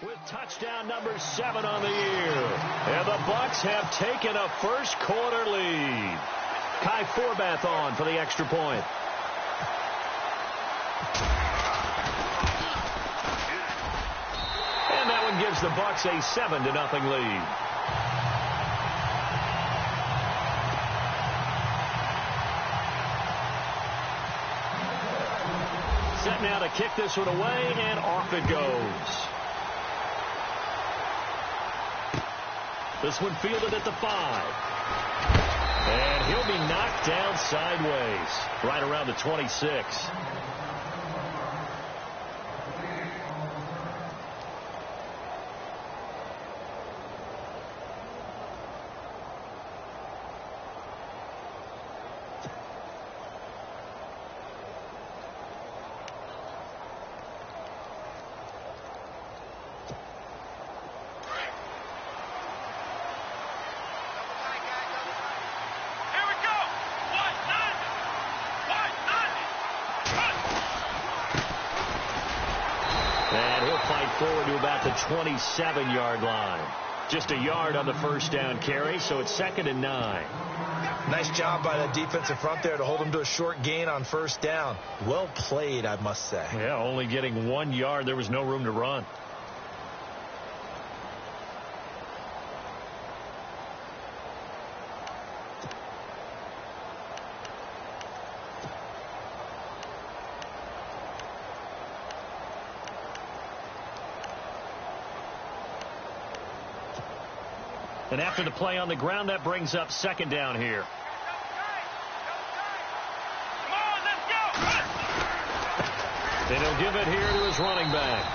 with touchdown number 7 on the year. And the Bucs have taken a first-quarter lead. Kai Forbath on for the extra point. And that one gives the Bucs a 7-0 lead. Set now to kick this one away, and off it goes. This one fielded at the 5. And he'll be knocked down sideways, right around the 26. Forward to about the 27-yard line. Just a yard on the first down carry, so it's 2nd and 9. Nice job by the defensive front there to hold him to a short gain on first down. Well played, I must say. Yeah, only getting 1 yard. There was no room to run. And after the play on the ground, that brings up 2nd down here. And he'll give it here to his running back.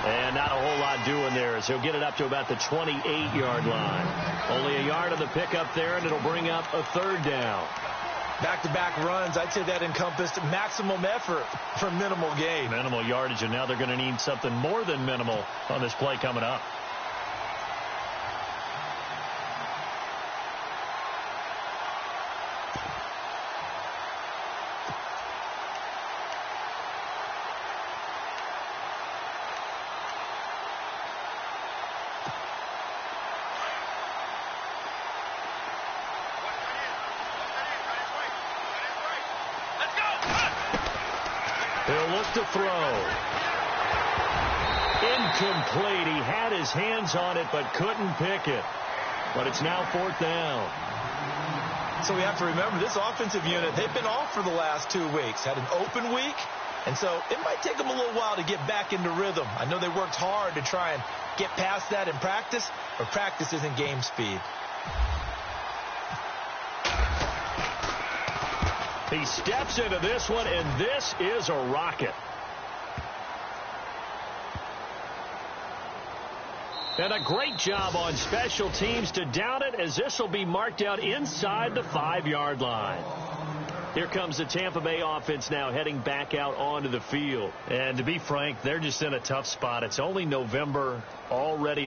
And not a whole lot doing there, as he'll get it up to about the 28-yard line. Only a yard of the pickup there, and it'll bring up a 3rd down. Back-to-back runs, I'd say that encompassed maximum effort for minimal gain. Minimal yardage, and now they're going to need something more than minimal on this play coming up. He'll look to throw. Incomplete. He had his hands on it but couldn't pick it. But it's now 4th down. So we have to remember this offensive unit, they've been off for the last 2 weeks. Had an open week, and so it might take them a little while to get back into rhythm. I know they worked hard to try and get past that in practice, but practice isn't game speed. He steps into this one, and this is a rocket. And a great job on special teams to down it, as this will be marked out inside the 5-yard line. Here comes the Tampa Bay offense now heading back out onto the field. And to be frank, they're just in a tough spot. It's only November already.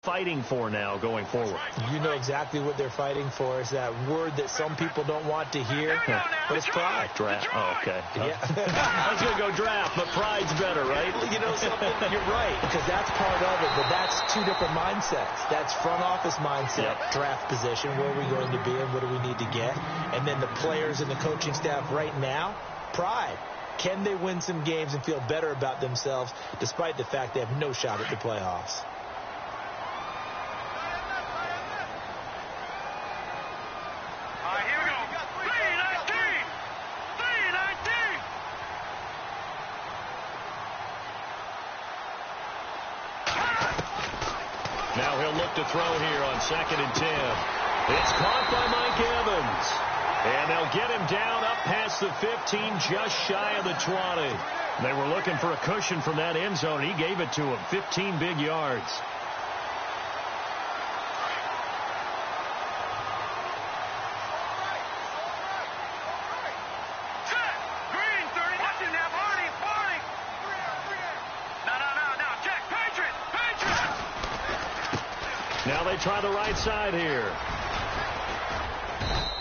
Fighting for now going forward. You know exactly what they're fighting for. Is that word that some people don't want to hear, but it's pride. Draft. Oh, okay. Yeah. I was going to go draft, but pride's better, right? You know something? You're right, because that's part of it, but that's 2 different mindsets. That's front office mindset, draft position, where are we going to be and what do we need to get? And then the players and the coaching staff right now, pride. Can they win some games and feel better about themselves despite the fact they have no shot at the playoffs? Now he'll look to throw here on 2nd and 10. It's caught by Mike Evans. And they'll get him down up past the 15, just shy of the 20. They were looking for a cushion from that end zone. He gave it to him. 15 big yards. Now they try the right side here.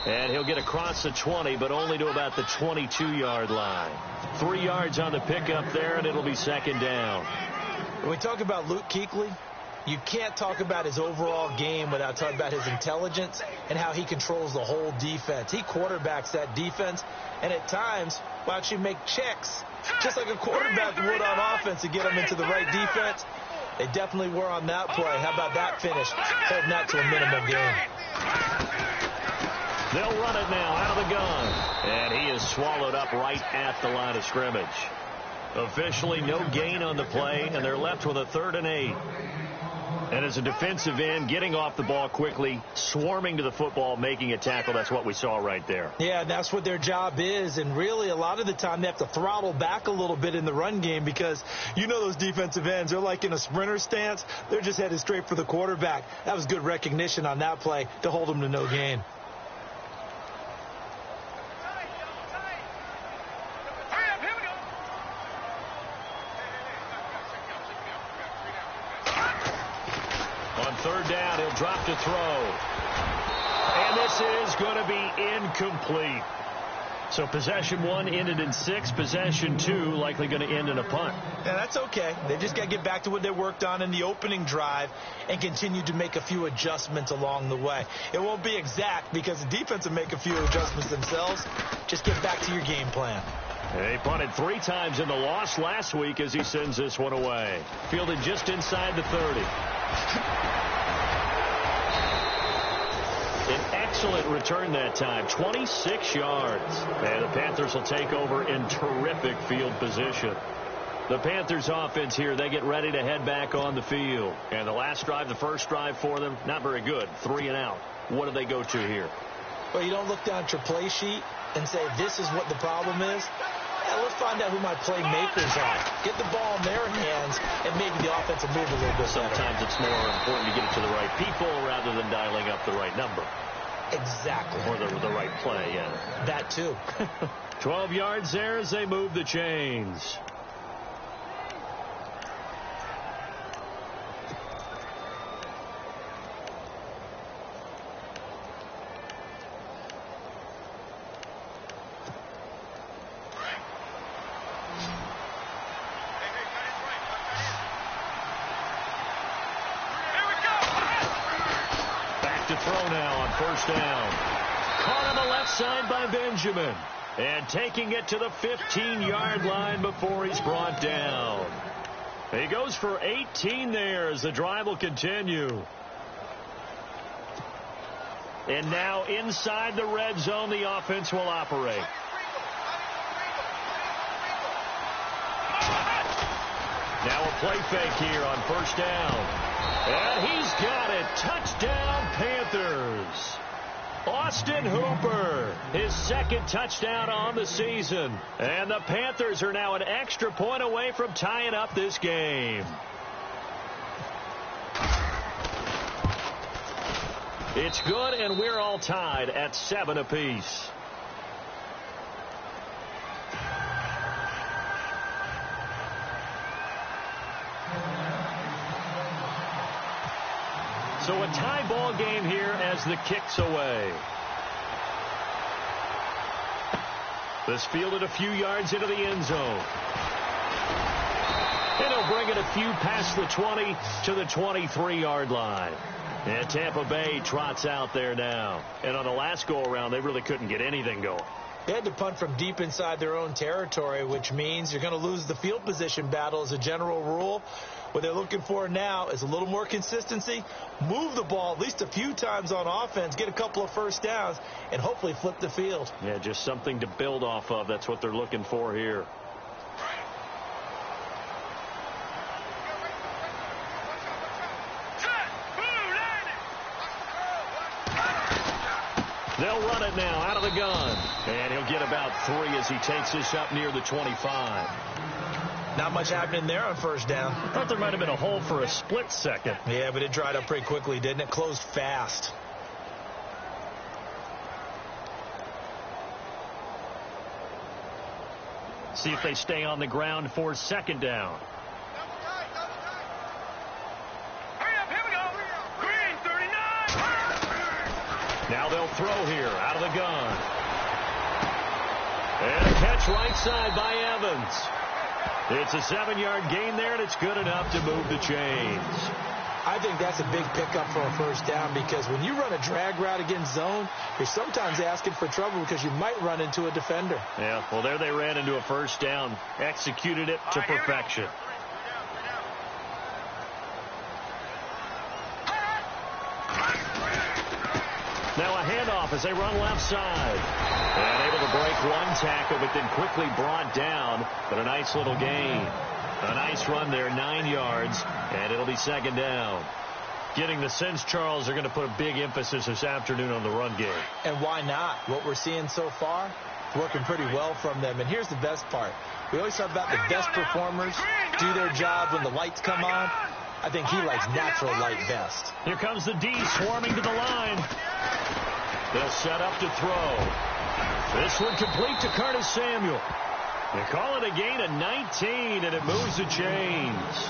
And he'll get across the 20, but only to about the 22-yard line. 3 yards on the pickup there, and it'll be second down. When we talk about Luke Kuechly, you can't talk about his overall game without talking about his intelligence and how he controls the whole defense. He quarterbacks that defense, and at times will actually make checks, just like a quarterback would on offense to get them into the right defense. They definitely were on that play. How about that finish? Holding that to a minimum gain. They'll run it now out of the gun. And he is swallowed up right at the line of scrimmage. Officially no gain on the play, and they're left with a 3rd and 8. And as a defensive end, getting off the ball quickly, swarming to the football, making a tackle, that's what we saw right there. Yeah, that's what their job is. And really, a lot of the time, they have to throttle back a little bit in the run game because you know those defensive ends, they're like in a sprinter stance. They're just headed straight for the quarterback. That was good recognition on that play to hold them to no gain. Third down, he'll drop to throw. And this is going to be incomplete. So possession 1 ended in 6. Possession 2 likely going to end in a punt. Yeah, that's okay. They just got to get back to what they worked on in the opening drive and continue to make a few adjustments along the way. It won't be exact because the defense will make a few adjustments themselves. Just get back to your game plan. He punted 3 times in the loss last week as he sends this one away. Fielded just inside the 30. An excellent return that time, 26 yards. And the Panthers will take over in terrific field position. The Panthers offense here, they get ready to head back on the field. And the last drive, the first drive for them, not very good. 3 and out. What do they go to here? Well, you don't look down at your play sheet and say, this is what the problem is. Yeah, let's find out who my playmakers are. Get the ball in their hands, and maybe the offense will move a little bit. Sometimes it's more important to get it to the right people rather than dialing up the right number. Exactly. Or the right play, yeah. That too. 12 yards there as they move the chains. Throw now on first down. Caught on the left side by Benjamin. And taking it to the 15-yard line before he's brought down. He goes for 18 there as the drive will continue. And now inside the red zone, the offense will operate. Now a play fake here on first down. And he's got it. Touchdown, Panthers. Austin Hooper, his 2nd touchdown on the season. And the Panthers are now an extra point away from tying up this game. It's good, and we're all tied at 7 apiece. So a tie ball game here as the kick's away. This fielded a few yards into the end zone. And he'll bring it a few past the 20 to the 23-yard line. And Tampa Bay trots out there now. And on the last go-around, they really couldn't get anything going. They had to punt from deep inside their own territory, which means you're going to lose the field position battle as a general rule. What they're looking for now is a little more consistency, move the ball at least a few times on offense, get a couple of first downs, and hopefully flip the field. Yeah, just something to build off of. That's what they're looking for here. They'll run it now out of the gun. And he'll get about 3 as he takes this up near the 25. Not much happening there on first down. I thought there might have been a hole for a split second. Yeah, but it dried up pretty quickly, didn't it? Closed fast. See if they stay on the ground for 2nd down. Now Now they'll throw here out of the gun. And a catch right side by Evans. It's a 7-yard gain there, and it's good enough to move the chains. I think that's a big pickup for a first down, because when you run a drag route against zone, you're sometimes asking for trouble because you might run into a defender. Yeah, well, there they ran into a first down, executed it to perfection. Now a handoff as they run left side. And able to break one tackle, but then quickly brought down. But a nice little gain. A nice run there, 9 yards, and it'll be second down. Getting the sense, Charles, they're going to put a big emphasis this afternoon on the run game. And why not? What we're seeing so far, working pretty well from them. And here's the best part. We always talk about the best performers do their job when the lights come on. I think he likes natural light best. Here comes the D swarming to the line. They'll set up to throw. This one complete to Curtis Samuel. They call it a gain of 19, and it moves the chains.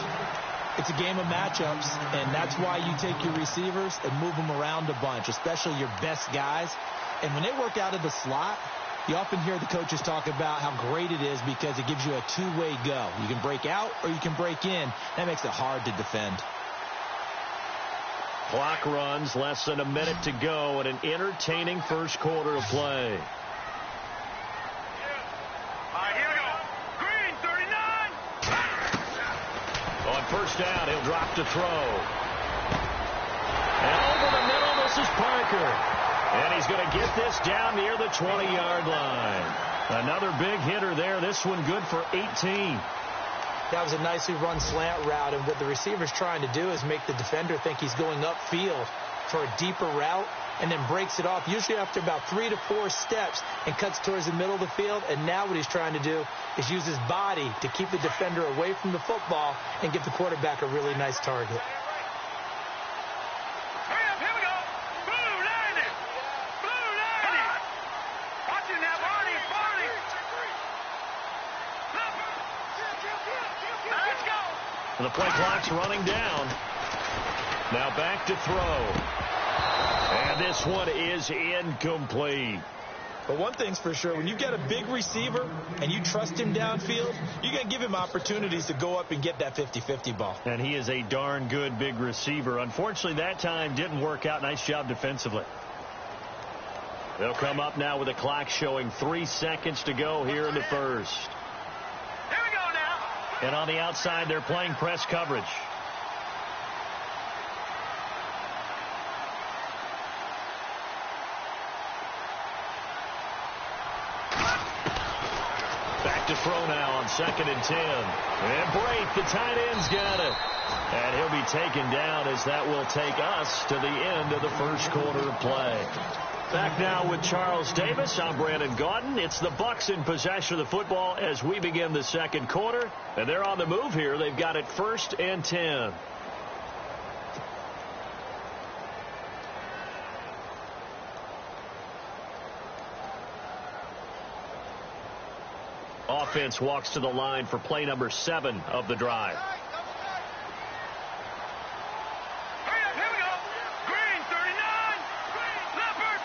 It's a game of matchups, and that's why you take your receivers and move them around a bunch, especially your best guys. And when they work out of the slot, you often hear the coaches talk about how great it is because it gives you a two-way go. You can break out or you can break in. That makes it hard to defend. Clock runs, less than a minute to go, and an entertaining first quarter of play. First down, he'll drop to throw. And over the middle, this is Parker. And he's going to get this down near the 20-yard line. Another big hitter there. This one good for 18. That was a nicely run slant route, and what the receiver's trying to do is make the defender think he's going upfield for a deeper route, and then breaks it off, usually after about 3 to 4 steps, and cuts towards the middle of the field. And now what he's trying to do is use his body to keep the defender away from the football and give the quarterback a really nice target. The play clock's running down. Now back to throw. And this one is incomplete. But one thing's for sure, when you get a big receiver and you trust him downfield, you're going to give him opportunities to go up and get that 50-50 ball. And he is a darn good big receiver. Unfortunately, that time didn't work out. Nice job defensively. They'll come up now with the clock showing 3 seconds to go here in the first. Here we go now. And on the outside, they're playing press coverage. Back to throw now on 2nd and 10. And Braith, the tight end's got it. And he'll be taken down as that will take us to the end of the first quarter of play. Back now with Charles Davis. I'm Brandon Gaudin. It's the Bucs in possession of the football as we begin the second quarter. And they're on the move here. They've got it 1st and 10. Offense walks to the line for play number 7 of the drive. Here we go. Green, 39. Leopard.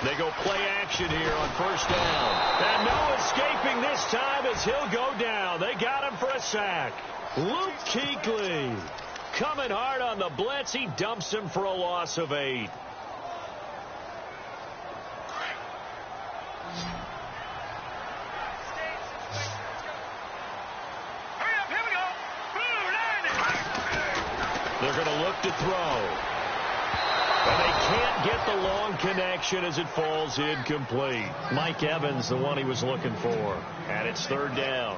They go play action here on 1st down. And no escaping this time as he'll go down. They got him for a sack. Luke Kuechly coming hard on the blitz. He dumps him for a loss of 8. They're going to look to throw. And they can't get the long connection as it falls incomplete. Mike Evans, the one he was looking for. And it's 3rd down.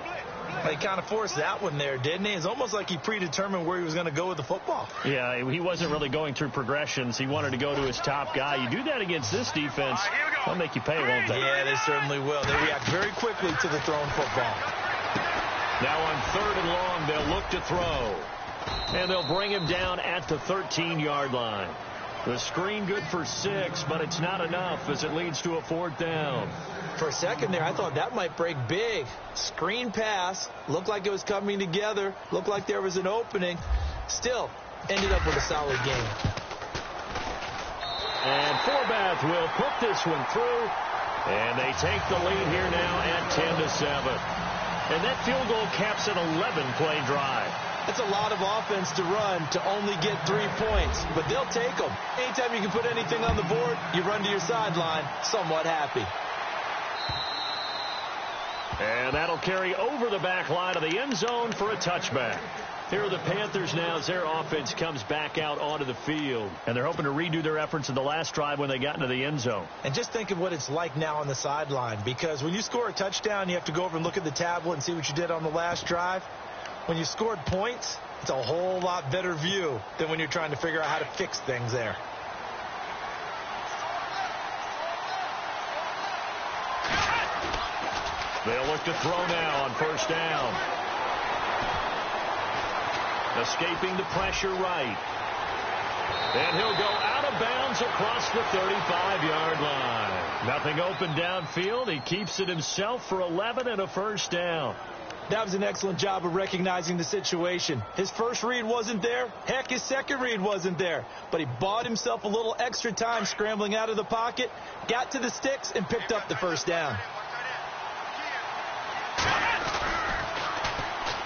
He kind of forced that one there, didn't he? It's almost like he predetermined where he was going to go with the football. Yeah, he wasn't really going through progressions. He wanted to go to his top guy. You do that against this defense, they'll make you pay, won't they? Yeah, they certainly will. They react very quickly to the thrown football. Now on 3rd and long, they'll look to throw. And they'll bring him down at the 13-yard line. The screen good for 6, but it's not enough as it leads to a 4th down. For a second there, I thought that might break big. Screen pass. Looked like it was coming together. Looked like there was an opening. Still, ended up with a solid game. And Forbath will put this one through, and they take the lead here now at 10-7. And that field goal caps an 11-play drive. That's a lot of offense to run to only get 3 points, but they'll take them. Anytime you can put anything on the board, you run to your sideline somewhat happy. And that'll carry over the back line of the end zone for a touchback. Here are the Panthers now as their offense comes back out onto the field. And they're hoping to redo their efforts in the last drive when they got into the end zone. And just think of what it's like now on the sideline, because when you score a touchdown, you have to go over and look at the tablet and see what you did on the last drive. When you scored points, it's a whole lot better view than when you're trying to figure out how to fix things there. They'll look to throw now on first down. Escaping the pressure right. And he'll go out of bounds across the 35-yard line. Nothing open downfield. He keeps it himself for 11 and a first down. That was an excellent job of recognizing the situation. His first read wasn't there. Heck, his second read wasn't there. But he bought himself a little extra time scrambling out of the pocket, got to the sticks, and picked up the first down.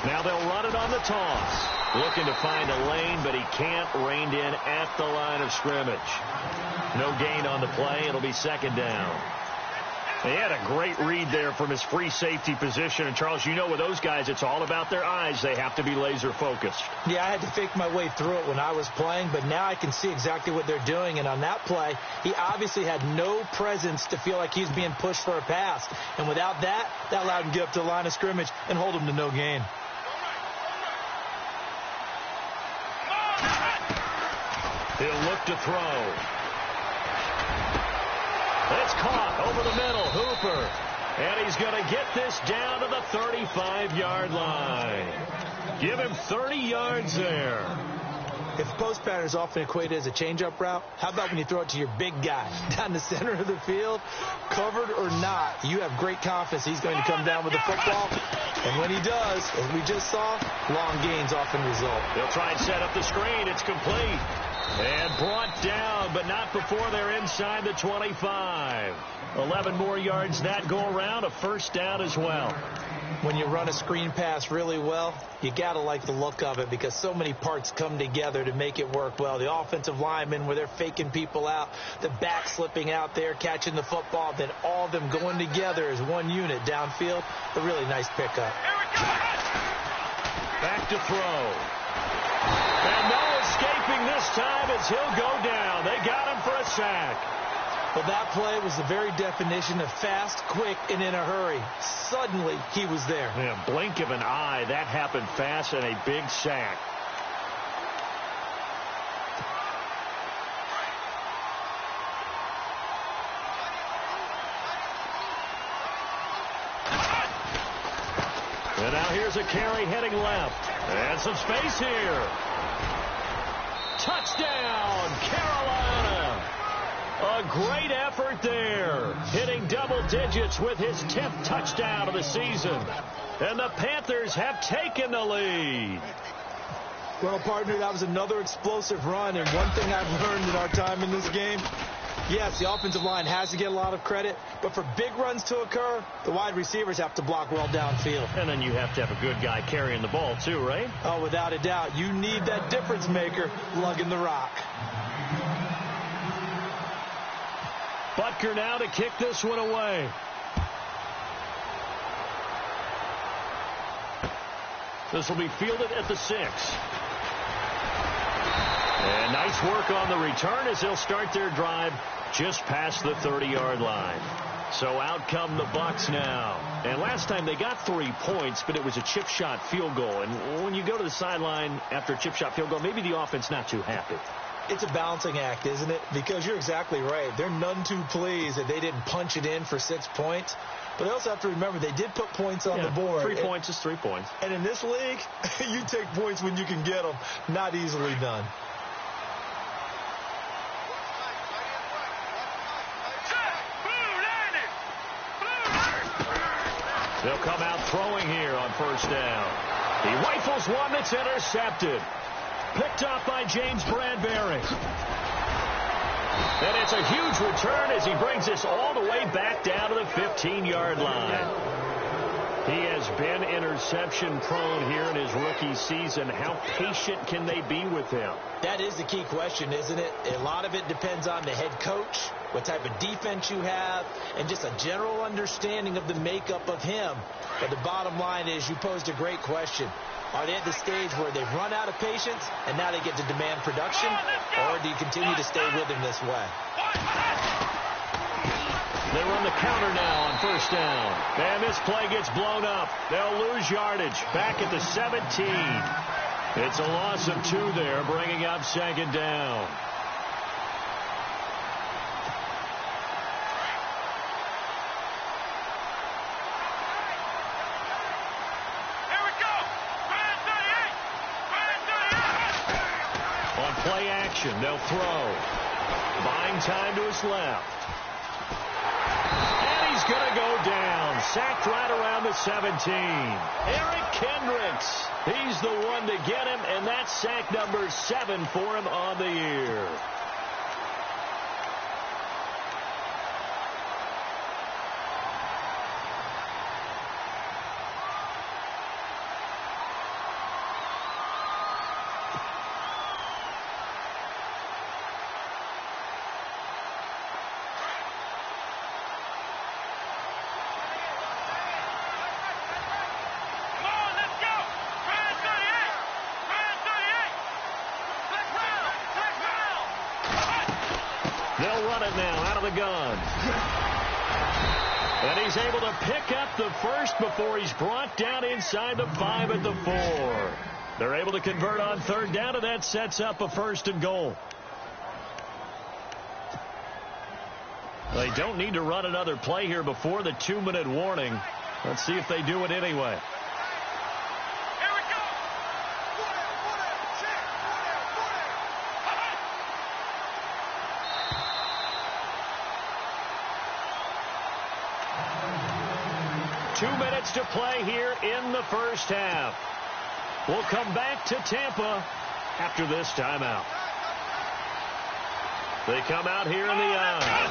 Now they'll run it on the toss. Looking to find a lane, but he can't. Reined in at the line of scrimmage. No gain on the play. It'll be second down. He had a great read there from his free safety position. And, Charles, you know with those guys, it's all about their eyes. They have to be laser focused. Yeah, I had to fake my way through it when I was playing, but now I can see exactly what they're doing. And on that play, he obviously had no presence to feel like he's being pushed for a pass. And without that, that allowed him to get up to the line of scrimmage and hold him to no gain. He'll look to throw. It's caught over the middle. Hooper. And he's going to get this down to the 35-yard line. Give him 30 yards there. If the post pattern is often equated as a change-up route, how about when you throw it to your big guy down the center of the field? Covered or not, you have great confidence he's going to come down with the football. And when he does, as we just saw, long gains often result. They'll try and set up the screen. It's complete. And brought down, but not before they're inside the 25. 11 more yards that go around, a first down as well. When you run a screen pass really well, you got to like the look of it because so many parts come together to make it work well. The offensive linemen where they're faking people out, the back slipping out there, catching the football, then all of them going together as one unit downfield. A really nice pickup. Back to throw. And no escaping this time as he'll go down. They got him for a sack. Well, that play was the very definition of fast, quick, and in a hurry. Suddenly, he was there. Yeah, blink of an eye. That happened fast and a big sack. And now here's a carry heading left. And some space here. Touchdown, Carolina. A great effort there. Hitting double digits with his 10th touchdown of the season. And the Panthers have taken the lead. Well, partner, that was another explosive run. And one thing I've learned in our time in this game, yes, the offensive line has to get a lot of credit, but for big runs to occur, the wide receivers have to block well downfield. And then you have to have a good guy carrying the ball too, right? Oh, without a doubt. You need that difference maker lugging the rock. Butker now to kick this one away. This will be fielded at the 6. And nice work on the return as they'll start their drive just past the 30-yard line. So out come the Bucs now. And last time they got 3 points, but it was a chip shot field goal. And when you go to the sideline after a chip shot field goal, maybe the offense not too happy. It's a balancing act, isn't it? Because you're exactly right. They're none too pleased that they didn't punch it in for 6 points. But they also have to remember they did put points on the board. 3 points is 3 points. And in this league, you take points when you can get them. Not easily done. They'll come out throwing here on first down. He rifles one that's intercepted. Picked off by James Bradbury. And it's a huge return as he brings this all the way back down to the 15-yard line. He has been interception-prone here in his rookie season. How patient can they be with him? That is the key question, isn't it? A lot of it depends on the head coach, what type of defense you have, and just a general understanding of the makeup of him. But the bottom line is you posed a great question. Are they at the stage where they've run out of patience and now they get to demand production, or do you continue to stay with him this way? They run the counter now on first down. And this play gets blown up. They'll lose yardage back at the 17. It's a loss of 2 there, bringing up second down. On play action, they'll throw. Buying time to his left. And he's going to go down. Sacked right around the 17. Eric Kendricks. He's the one to get him, and that's sack number 7 for him on the year. They'll run it now out of the gun. And he's able to pick up the first before he's brought down inside the 5 at the 4. They're able to convert on third down, and that sets up a 1st and goal. They don't need to run another play here before the 2-minute warning. Let's see if they do it anyway. 2 minutes to play here in the first half. We'll come back to Tampa after this timeout. They come out here in the eye.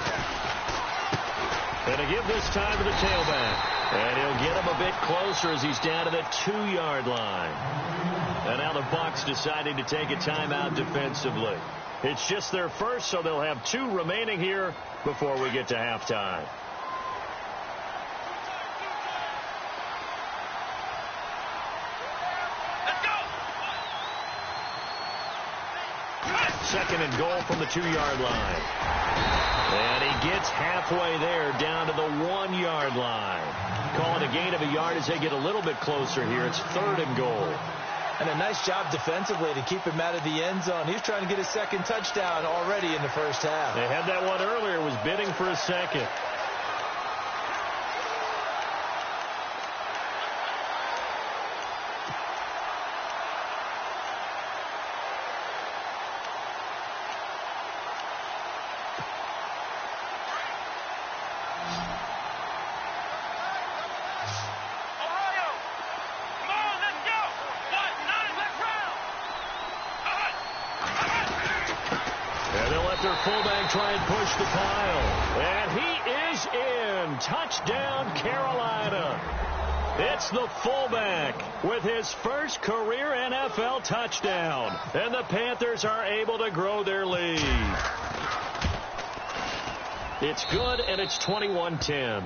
And to give this time to the tailback. And he'll get him a bit closer as he's down to the 2-yard line. And now the Bucs deciding to take a timeout defensively. It's just their first, so they'll have 2 remaining here before we get to halftime. Second and goal from the 2-yard line. And he gets halfway there down to the 1-yard line. Calling a gain of a yard as they get a little bit closer here. It's 3rd and goal. And a nice job defensively to keep him out of the end zone. He's trying to get his 2nd touchdown already in the first half. They had that one earlier, was bidding for a 2nd. Their fullback try and push the pile. And he is in. Touchdown, Carolina. It's the fullback with his first career NFL touchdown. And the Panthers are able to grow their lead. It's good, and it's 21-10.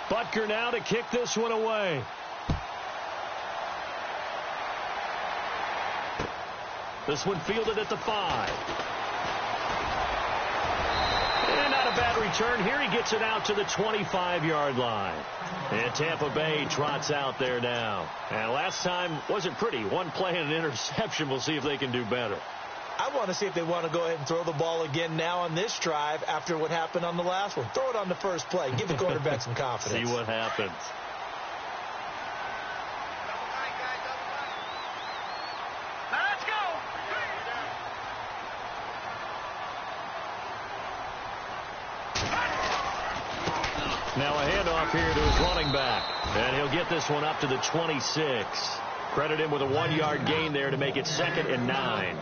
Butker now to kick this one away. This one fielded at the 5. And out of bad return. Here he gets it out to the 25-yard line. And Tampa Bay trots out there now. And last time wasn't pretty. One play and an interception. We'll see if they can do better. I want to see if they want to go ahead and throw the ball again now on this drive after what happened on the last one. Throw it on the first play. Give the quarterback some confidence. See what happens. Let's go. Now a handoff here to his running back. And he'll get this one up to the 26. Credit him with a 1-yard gain there to make it 2nd and 9.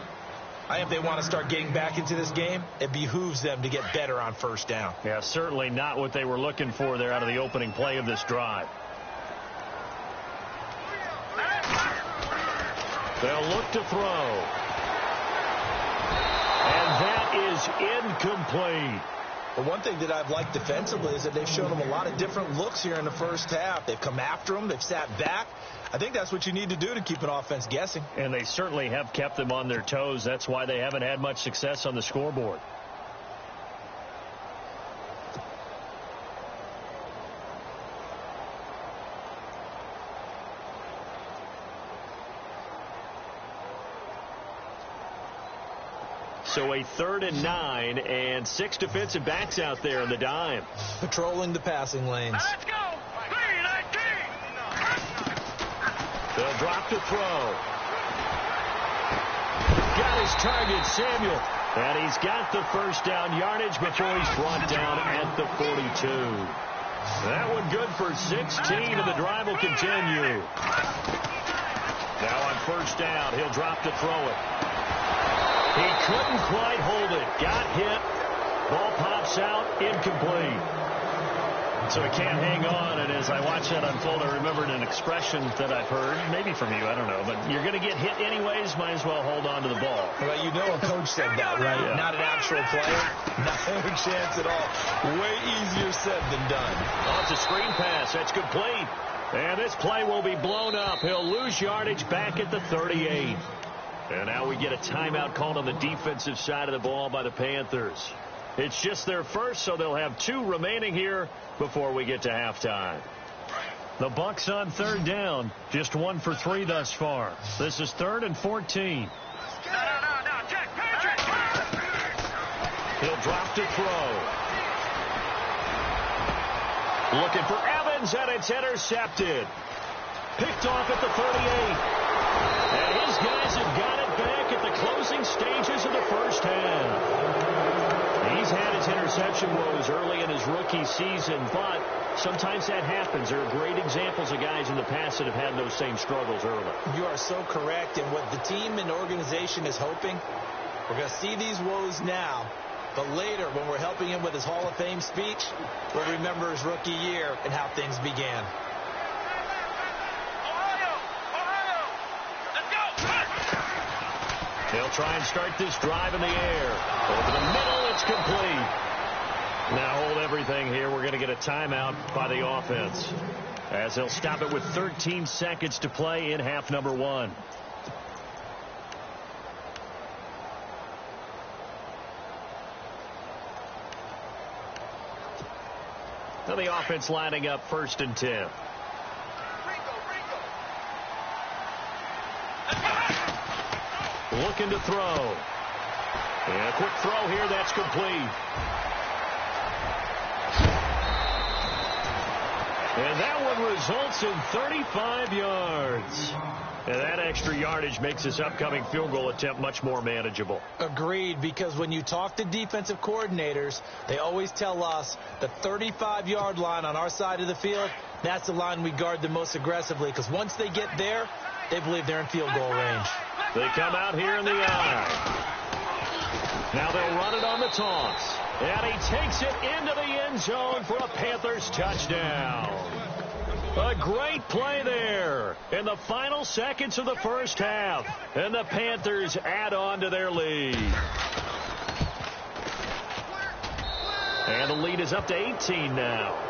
I think if they want to start getting back into this game, it behooves them to get better on first down. Yeah, certainly not what they were looking for there out of the opening play of this drive. They'll look to throw. And that is incomplete. But one thing that I've liked defensively is that they've shown them a lot of different looks here in the first half. They've come after them. They've sat back. I think that's what you need to do to keep an offense guessing. And they certainly have kept them on their toes. That's why they haven't had much success on the scoreboard. So a 3rd and 9 and 6 defensive backs out there in the dime. Patrolling the passing lanes. Let's go. 3-19. They'll drop to throw. Got his target, Samuel. And he's got the first down yardage before he's brought down at the 42. That one good for 16, and the drive will continue. Now on first down, he'll drop to throw it. He couldn't quite hold it. Got hit. Ball pops out. Incomplete. So he can't hang on. And as I watch that unfold, I remembered an expression that I've heard, maybe from you, I don't know. But you're going to get hit anyways. Might as well hold on to the ball. Well, you know a coach said that, right? Yeah. Not an actual player. No chance at all. Way easier said than done. Oh, it's a screen pass. That's complete. And this play will be blown up. He'll lose yardage back at the 38. And now we get a timeout called on the defensive side of the ball by the Panthers. It's just their first, so they'll have 2 remaining here before we get to halftime. The Bucs on 3rd down. Just 1 for 3 thus far. This is 3rd and 14. No, check, Patrick. He'll drop to throw. Looking for Evans, and it's intercepted. Picked off at the 38. And his guys have got it back at the closing stages of the first half. He's had his interception woes early in his rookie season, but sometimes that happens. There are great examples of guys in the past that have had those same struggles early. You are so correct. And what the team and organization is hoping, we're going to see these woes now. But later, when we're helping him with his Hall of Fame speech, we'll remember his rookie year and how things began. They'll try and start this drive in the air. Over the middle, it's complete. Now hold everything here. We're going to get a timeout by the offense, as they'll stop it with 13 seconds to play in half number 1. Now the offense lining up 1st and 10. Looking to throw. And a quick throw here. That's complete. And that one results in 35 yards. And that extra yardage makes this upcoming field goal attempt much more manageable. Agreed, because when you talk to defensive coordinators, they always tell us the 35-yard line on our side of the field, that's the line we guard the most aggressively, because once they get there, they believe they're in field goal range. They come out here in the eye. Now they'll run it on the toss. And he takes it into the end zone for a Panthers touchdown. A great play there in the final seconds of the first half. And the Panthers add on to their lead. And the lead is up to 18 now.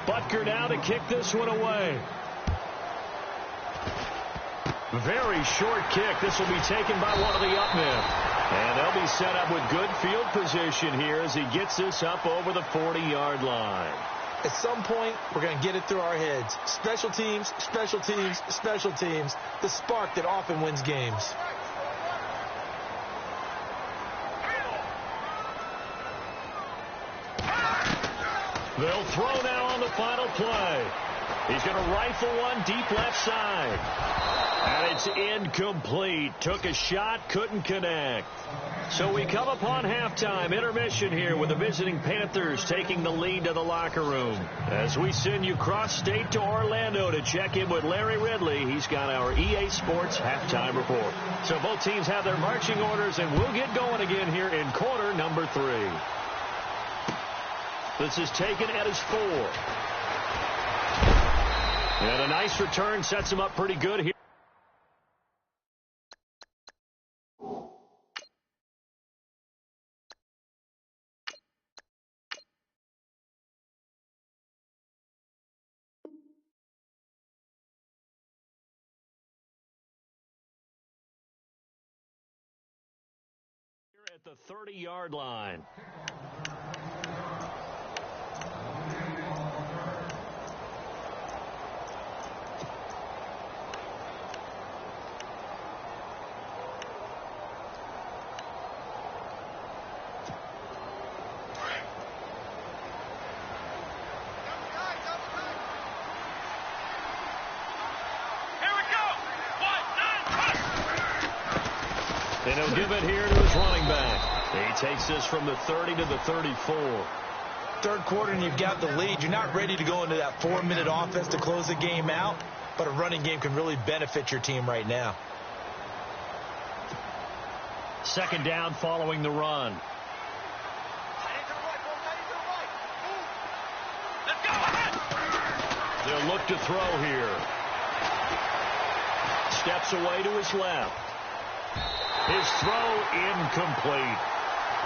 Butker now to kick this one away. Very short kick. This will be taken by one of the up men. And they'll be set up with good field position here as he gets this up over the 40-yard line. At some point, we're going to get it through our heads. Special teams, special teams, special teams. The spark that often wins games. They'll throw now on the final play. He's going to rifle one deep left side. And it's incomplete. Took a shot, couldn't connect. So we come upon halftime intermission here with the visiting Panthers taking the lead to the locker room. As we send you cross-state to Orlando to check in with Larry Ridley. He's got our EA Sports halftime report. So both teams have their marching orders, and we'll get going again here in quarter number 3. This is taken at his 4. And a nice return sets him up pretty good here. At the 30-yard line. And he'll give it here to his running back. He takes this from the 30 to the 34. Third quarter and you've got the lead. You're not ready to go into that 4-minute offense to close the game out, but a running game can really benefit your team right now. Second down following the run. They'll look to throw here. Steps away to his left. His throw incomplete.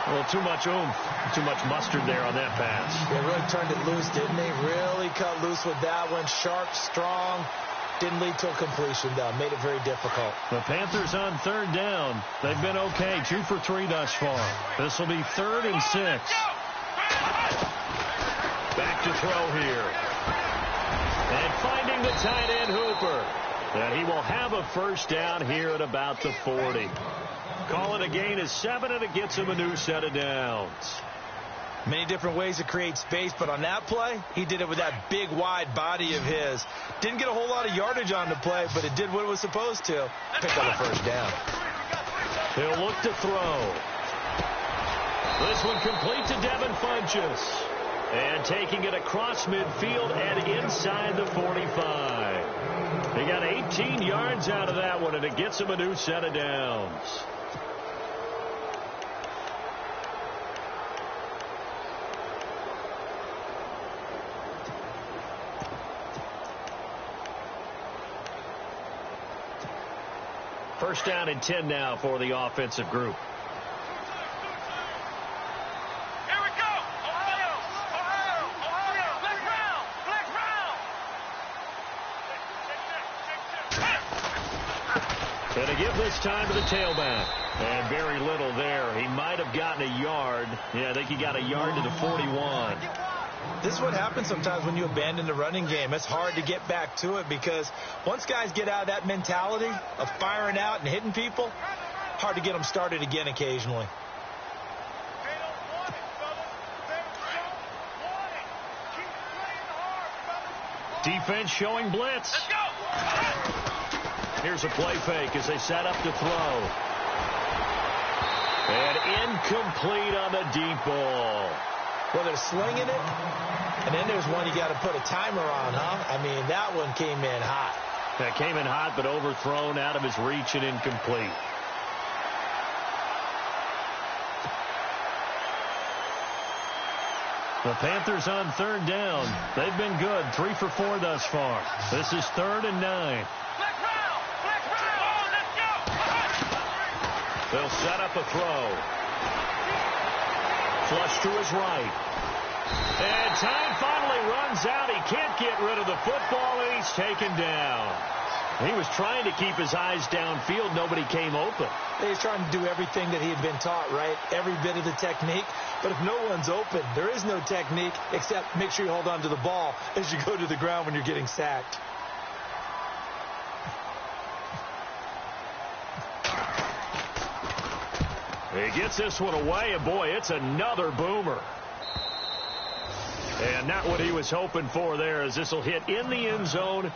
Well, too much oomph, too much mustard there on that pass. They really turned it loose, didn't they? Really cut loose with that one. Sharp, strong. Didn't lead to a completion, though. Made it very difficult. The Panthers on third down. They've been okay. 2 for 3 thus far. This will be 3rd and 6. Back to throw here. And finding the tight end Hooper. And he will have a first down here at about the 40. Call it a gain of 7, and it gets him a new set of downs. Many different ways to create space, but on that play, he did it with that big, wide body of his. Didn't get a whole lot of yardage on the play, but it did what it was supposed to. Pick up a first down. He'll look to throw. This one complete to Devin Funchess. And taking it across midfield and inside the 45. He got 18 yards out of that one, and it gets him a new set of downs. First down and 10 now for the offensive group. Here we go. Ohio. Black round. And to give this time to the tailback. And very little there. He might have gotten a yard. Yeah, I think he got a yard to the 41. This is what happens sometimes when you abandon the running game. It's hard to get back to it because once guys get out of that mentality of firing out and hitting people, hard to get them started again occasionally. Defense showing blitz. Here's a play fake as they set up to throw. And incomplete on the deep ball. Well, they're slinging it, and then there's one you got to put a timer on, huh? I mean, that one came in hot. That came in hot, but overthrown out of his reach and incomplete. The Panthers on third down. They've been good. 3 for 4 thus far. This is 3rd and 9. They'll set up a throw. Flush to his right. And time finally runs out. He can't get rid of the football, and he's taken down. He was trying to keep his eyes downfield. Nobody came open. He's trying to do everything that he had been taught, right? Every bit of the technique. But if no one's open, there is no technique except make sure you hold on to the ball as you go to the ground when you're getting sacked. He gets this one away, and boy, it's another boomer. And not what he was hoping for there, as this will hit in the end zone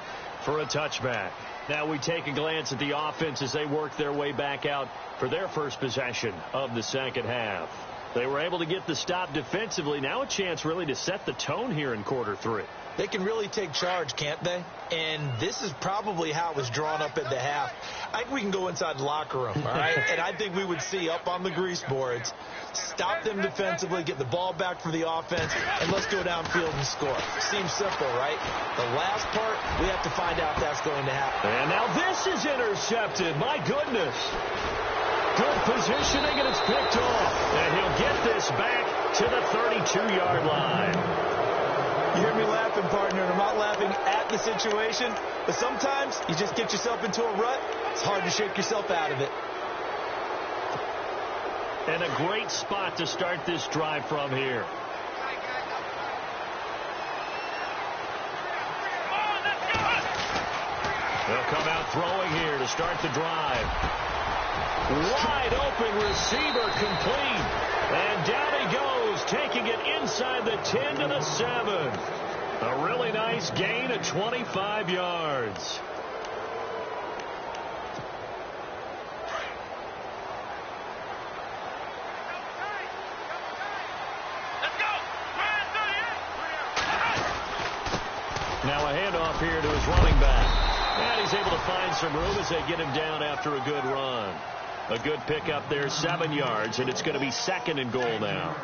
for a touchback. Now we take a glance at the offense as they work their way back out for their first possession of the second half. They were able to get the stop defensively. Now a chance really to set the tone here in quarter three. They can really take charge, can't they? And this is probably how it was drawn up at the half. I think we can go inside the locker room, all right? And I think we would see up on the grease boards, stop them defensively, get the ball back for the offense, and let's go downfield and score. Seems simple, right? The last part, we have to find out if that's going to happen. And now this is intercepted. My goodness. Good positioning, and it's picked off. And he'll get this back to the 32-yard line. You hear me laughing, partner, and I'm not laughing at the situation, but sometimes you just get yourself into a rut. It's hard to shake yourself out of it. And a great spot to start this drive from here. They'll come out throwing here to start the drive. Wide open receiver complete. And down he goes, taking it inside the 10 to the 7. A really nice gain of 25 yards. Now a handoff here to his running back. And he's able to find some room as they get him down after a good run. A good pickup there, 7 yards, and it's going to be second and goal now.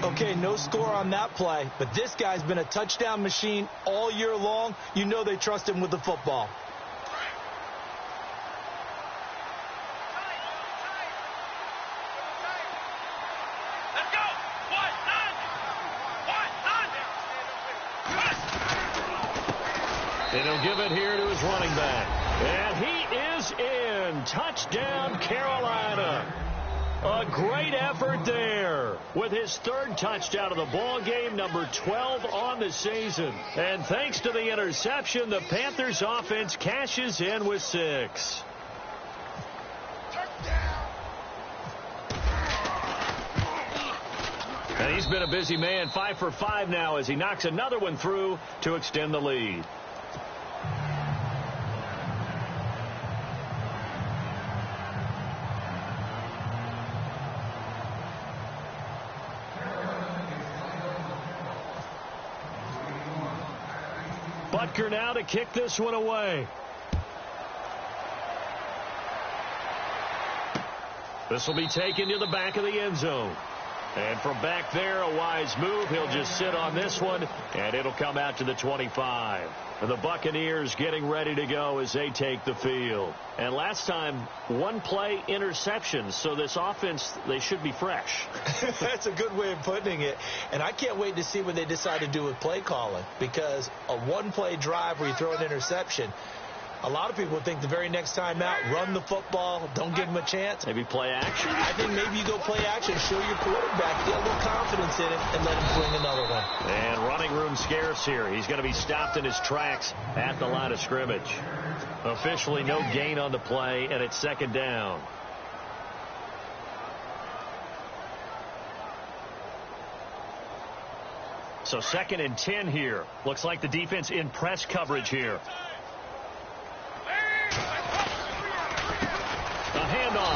Okay, no score on that play, but this guy's been a touchdown machine all year long. You know they trust him with the football. Let's go. And he'll give it here to his running back. And he is in. Touchdown, Carolina. A great effort there with his third touchdown of the ball game, number 12 on the season. And thanks to the interception, the Panthers offense cashes in with 6. And he's been a busy man, 5 for 5 now as he knocks another one through to extend the lead. Butker now to kick this one away. This will be taken to the back of the end zone. And from back there, a wise move. He'll just sit on this one, and it'll come out to the 25. And the Buccaneers getting ready to go as they take the field. And last time, one play interceptions. So this offense, they should be fresh. That's a good way of putting it. And I can't wait to see what they decide to do with play calling. Because a one-play drive where you throw an interception, a lot of people think the very next time out, run the football, don't give him a chance. Maybe play action. I think maybe you go play action, show your quarterback, get a little confidence in him, and let him bring another one. And running room scarce here. He's going to be stopped in his tracks at the line of scrimmage. Officially no gain on the play, and it's second down. So second and 10 here. Looks like the defense in press coverage here.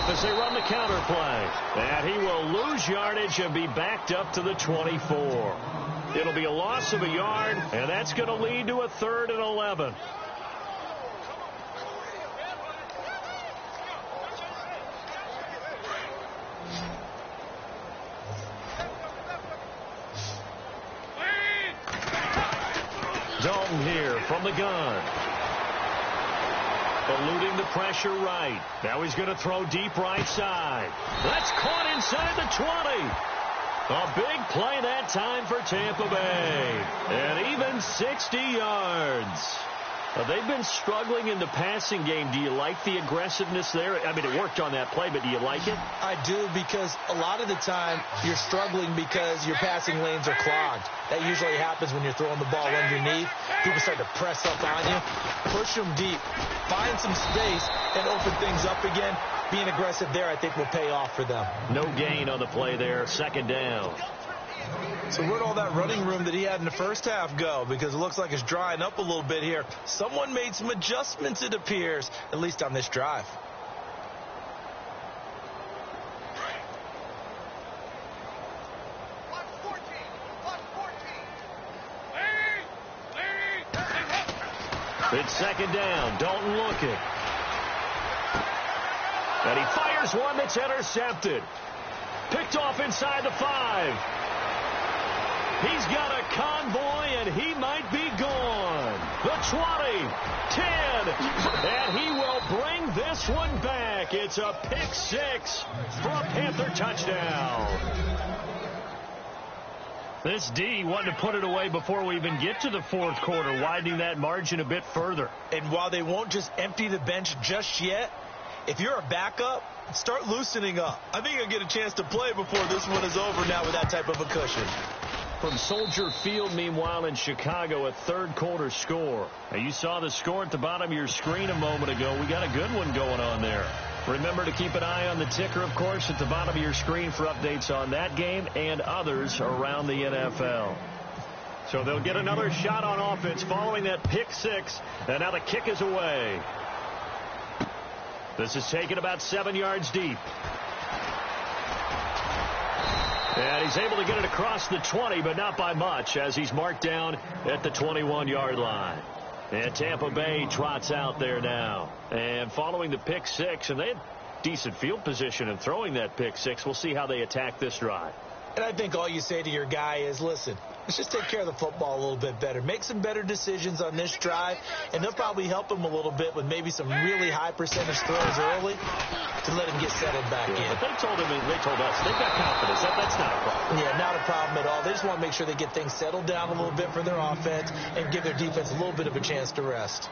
As they run the counter play. And he will lose yardage and be backed up to the 24. It'll be a loss of a yard, and that's going to lead to a 3rd and 11. Dalton here from the gun. Eluding the pressure right. Now he's going to throw deep right side. That's caught inside the 20. A big play that time for Tampa Bay. And even 60 yards. They've been struggling in the passing game. Do you like the aggressiveness there? I mean, it worked on that play, but do you like it? I do, because a lot of the time you're struggling because your passing lanes are clogged. That usually happens when you're throwing the ball underneath. People start to press up on you. Push them deep. Find some space and open things up again. Being aggressive there, I think, will pay off for them. No gain on the play there. Second down. So where'd all that running room that he had in the first half go? Because it looks like it's drying up a little bit here. Someone made some adjustments, it appears, at least on this drive. It's second down. Dalton looking. And he fires one that's intercepted. Picked off inside the 5. He's got a convoy, and he might be gone. The 20, 10, and he will bring this one back. It's a pick 6 for a Panther touchdown. This D wanted to put it away before we even get to the fourth quarter, widening that margin a bit further. And while they won't just empty the bench just yet, if you're a backup, start loosening up. I think you'll get a chance to play before this one is over now with that type of a cushion. From Soldier Field, meanwhile, in Chicago, a third quarter score. Now, you saw the score at the bottom of your screen a moment ago. We got a good one going on there. Remember to keep an eye on the ticker, of course, at the bottom of your screen for updates on that game and others around the NFL. So they'll get another shot on offense following that pick 6, and now the kick is away. This is taken about 7 yards deep. And he's able to get it across the 20, but not by much, as he's marked down at the 21-yard line. And Tampa Bay trots out there now. And following the pick 6, and they had decent field position in throwing that pick 6. We'll see how they attack this drive. And I think all you say to your guy is, listen, let's just take care of the football a little bit better. Make some better decisions on this drive, and they'll probably help him a little bit with maybe some really high percentage throws early to let him get settled back in. But they told us, they've got confidence. That's not a problem. Yeah, not a problem at all. They just want to make sure they get things settled down a little bit for their offense and give their defense a little bit of a chance to rest.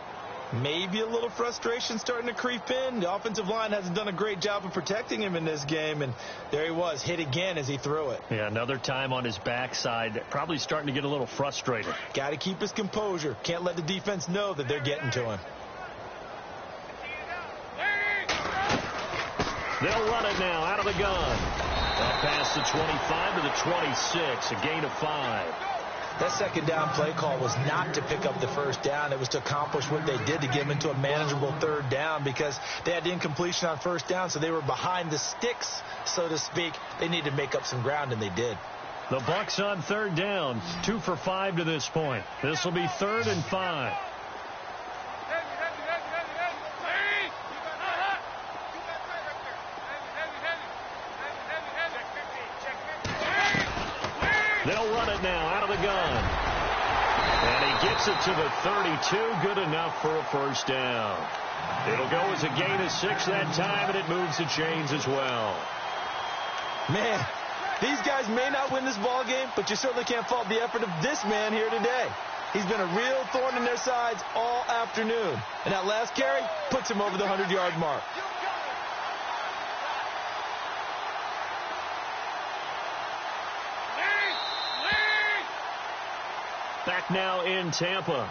Maybe a little frustration starting to creep in. The offensive line hasn't done a great job of protecting him in this game, and there he was, hit again as he threw it. Yeah, another time on his backside, probably starting to get a little frustrated. Got to keep his composure. Can't let the defense know that they're getting to him. They'll run it now out of the gun. Up past the 25 to the 26, a gain of 5. That second down play call was not to pick up the first down. It was to accomplish what they did, to get them into a manageable third down, because they had incompletion on first down, so they were behind the sticks, so to speak. They needed to make up some ground, and they did. The Bucs on third down, 2 for 5 to this point. This will be 3rd and 5. They'll run it now out of the gun. And he gets it to the 32. Good enough for a first down. It'll go as a gain of 6 that time, and it moves the chains as well. Man, these guys may not win this ball game, but you certainly can't fault the effort of this man here today. He's been a real thorn in their sides all afternoon. And that last carry puts him over the 100-yard mark. Back now in Tampa.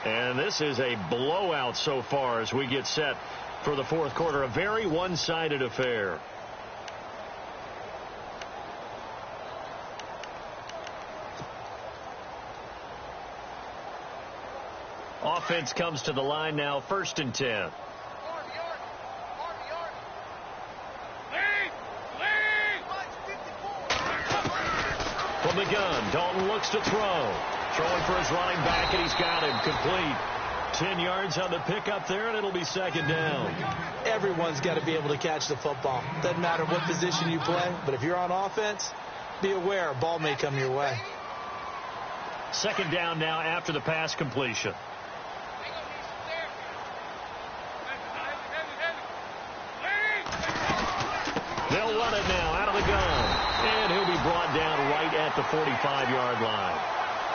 And this is a blowout so far as we get set for the fourth quarter. A very one-sided affair. Offense comes to the line now, 1st and 10. From the gun, Dalton looks to throw. Throwing for his running back, and he's got him complete. 10 yards on the pickup there, and it'll be second down. Everyone's got to be able to catch the football. Doesn't matter what position you play, but if you're on offense, be aware a ball may come your way. Second down now after the pass completion. They'll run it now out of the gun. And he'll be brought down right at the 45-yard line.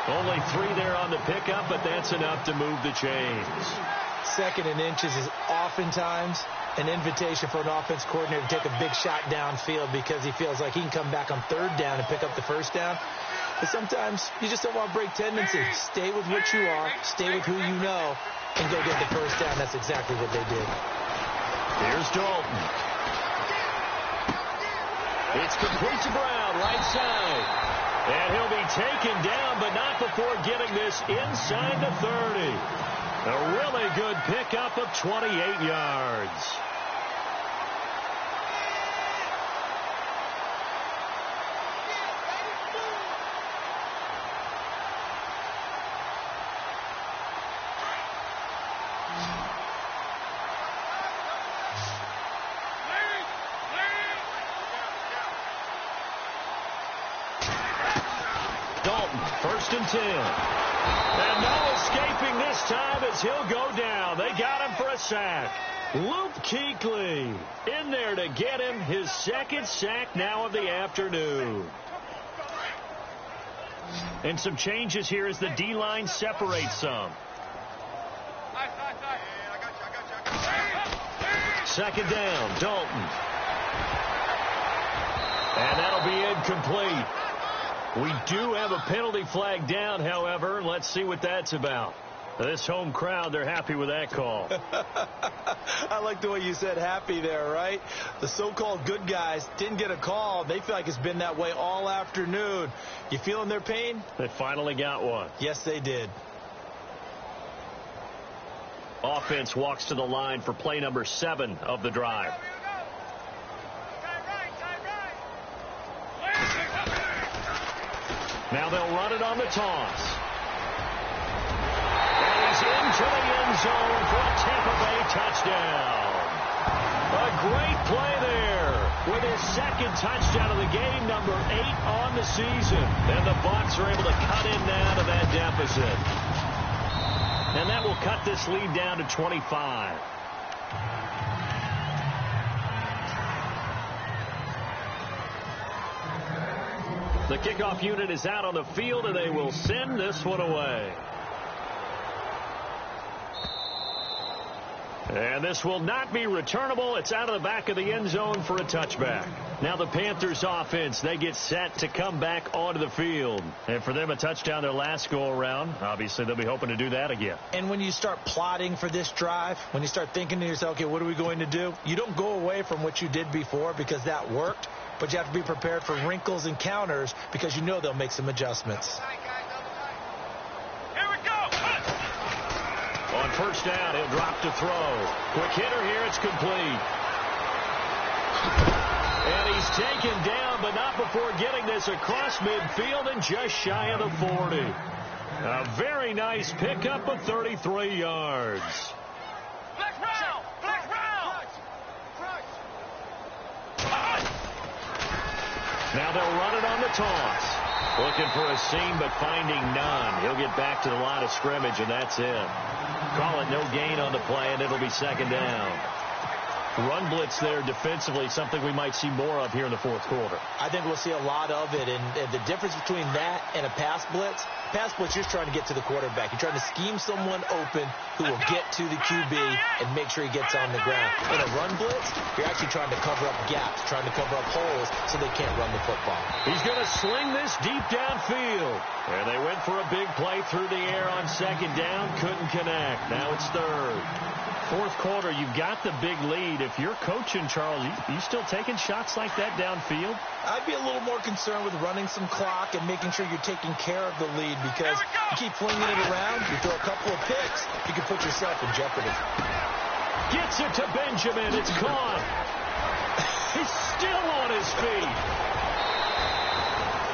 Only 3 there on the pickup, but that's enough to move the chains. 2nd and inches is oftentimes an invitation for an offense coordinator to take a big shot downfield because he feels like he can come back on 3rd down and pick up the 1st down. But sometimes you just don't want to break tendency. Stay with what you are, stay with who you know, and go get the 1st down. That's exactly what they did. Here's Dalton. It's complete to Brown, right side. And he'll be taken down, but not before getting this inside the 30. A really good pickup of 28 yards. Dalton, 1st and 10. And no escaping this time as he'll go down. They got him for a sack. Luke Kuechly in there to get him his 2nd sack now of the afternoon. And some changes here as the D-line separates some. 2nd down, Dalton. And that'll be incomplete. We do have a penalty flag down, however. Let's see what that's about. This home crowd, they're happy with that call. I like the way you said happy there, right? The so-called good guys didn't get a call. They feel like it's been that way all afternoon. You feeling their pain? They finally got one. Yes, they did. Offense walks to the line for play number 7 of the drive. Now they'll run it on the toss. And he's into the end zone for a Tampa Bay touchdown. A great play there with his 2nd touchdown of the game, number 8 on the season. And the Bucs are able to cut in now to that deficit. And that will cut this lead down to 25. The kickoff unit is out on the field, and they will send this one away. And this will not be returnable. It's out of the back of the end zone for a touchback. Now the Panthers offense, they get set to come back onto the field. And for them, a touchdown their last go-around. Obviously, they'll be hoping to do that again. And when you start plotting for this drive, when you start thinking to yourself, okay, what are we going to do? You don't go away from what you did before because that worked. But you have to be prepared for wrinkles and counters because you know they'll make some adjustments. Here we go. On 1st down, he'll drop to throw. Quick hitter here, it's complete. And he's taken down, but not before getting this across midfield and just shy of the 40. A very nice pickup of 33 yards. Flex round. Flex round. Now they'll run it on the toss. Looking for a seam, but finding none. He'll get back to the line of scrimmage, and that's it. Call it no gain on the play, and it'll be 2nd down. Run blitz there defensively, something we might see more of here in the 4th quarter. I think we'll see a lot of it, and the difference between that and a pass blitz, you're just trying to get to the quarterback. You're trying to scheme someone open who will get to the QB and make sure he gets on the ground. In a run blitz, you're actually trying to cover up gaps, trying to cover up holes so they can't run the football. He's going to sling this deep downfield. And they went for a big play through the air on 2nd down, couldn't connect. Now it's 3rd. 4th quarter, you've got the big lead. If you're coaching, Charles, you still taking shots like that downfield? I'd be a little more concerned with running some clock and making sure you're taking care of the lead because you keep flinging it around, you throw a couple of picks, you can put yourself in jeopardy. Gets it to Benjamin. It's caught. He's still on his feet.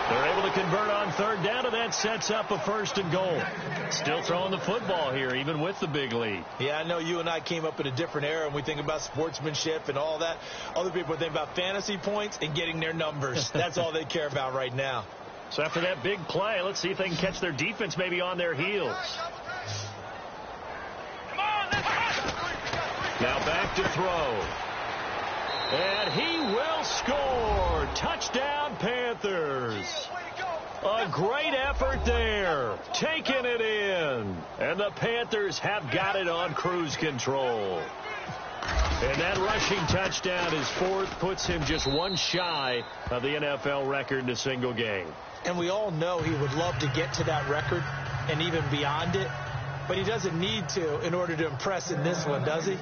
They're able to convert on 3rd down, and that sets up a 1st and goal. Still throwing the football here, even with the big lead. Yeah, I know you and I came up in a different era, and we think about sportsmanship and all that. Other people think about fantasy points and getting their numbers. That's all they care about right now. So after that big play, let's see if they can catch their defense maybe on their heels. Come on, let's go. Now back to throw. And he will score. Touchdown, Panthers. A great effort there. Taking it in. And the Panthers have got it on cruise control. And that rushing touchdown, his fourth, puts him just one shy of the NFL record in a single game. And we all know he would love to get to that record and even beyond it. But he doesn't need to in order to impress in this one, does he?